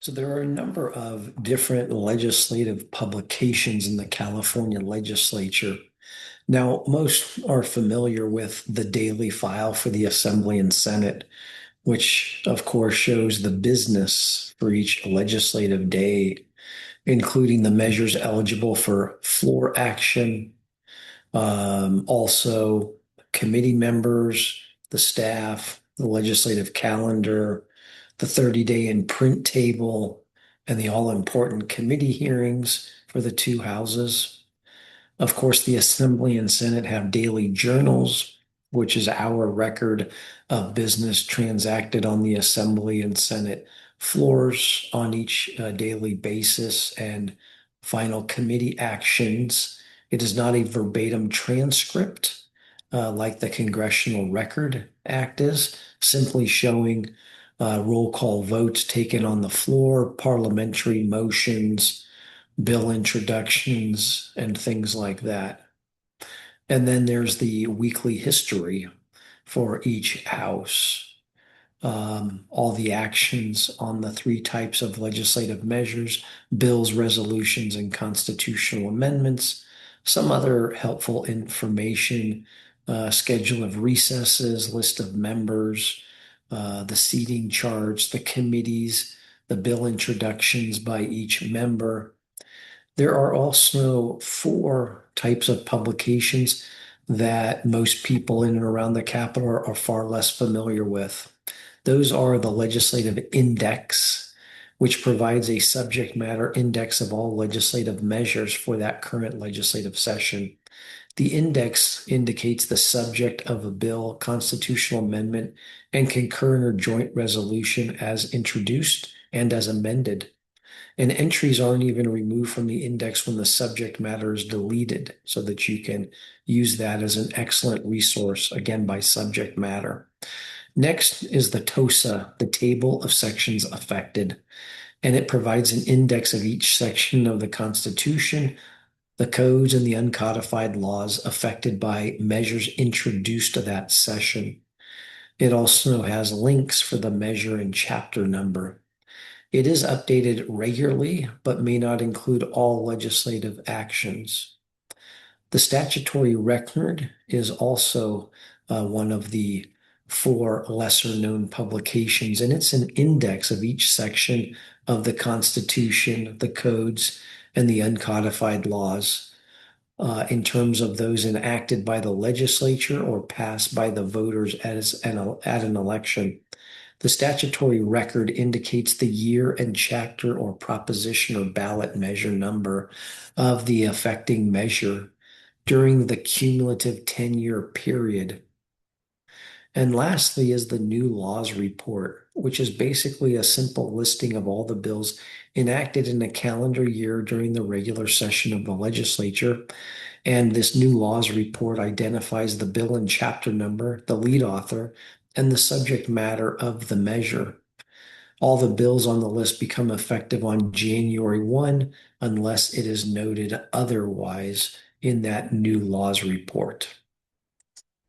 So there are a number of different legislative publications in the California Legislature. Now, most are familiar with the daily file for the Assembly and Senate, which of course shows the business for each legislative day, including the measures eligible for floor action, also committee members, the staff, the legislative calendar, the 30-day in print table, and the all-important committee hearings for the two houses. Of course, the Assembly and Senate have daily journals, which is our record of business transacted on the Assembly and Senate floors on each daily basis and final committee actions. It is not a verbatim transcript like the Congressional Record Act is, simply showing roll call votes taken on the floor, parliamentary motions, bill introductions, and things like that. And then there's the weekly history for each house. All the actions on the three types of legislative measures, bills, resolutions, and constitutional amendments, some other helpful information, schedule of recesses, list of members, the seating charts, the committees, the bill introductions by each member. There are also four types of publications that most people in and around the Capitol are far less familiar with. Those are the Legislative Index, which provides a subject matter index of all legislative measures for that current legislative session. The index indicates the subject of a bill, constitutional amendment, and concurrent or joint resolution as introduced and as amended. And entries aren't even removed from the index when the subject matter is deleted, so that you can use that as an excellent resource, again, by subject matter. Next is the TOSA, the Table of Sections Affected, and it provides an index of each section of the Constitution, the codes, and the uncodified laws affected by measures introduced to that session. It also has links for the measure and chapter number. It is updated regularly, but may not include all legislative actions. The statutory record is also one of the four lesser-known publications, and it's an index of each section of the Constitution, the codes, and the uncodified laws in terms of those enacted by the legislature or passed by the voters at an election. The statutory record indicates the year and chapter or proposition or ballot measure number of the affecting measure during the cumulative 10-year period. And lastly is the new laws report, which is basically a simple listing of all the bills enacted in a calendar year during the regular session of the legislature. And this new laws report identifies the bill and chapter number, the lead author, and the subject matter of the measure. All the bills on the list become effective on January 1 unless it is noted otherwise in that new laws report.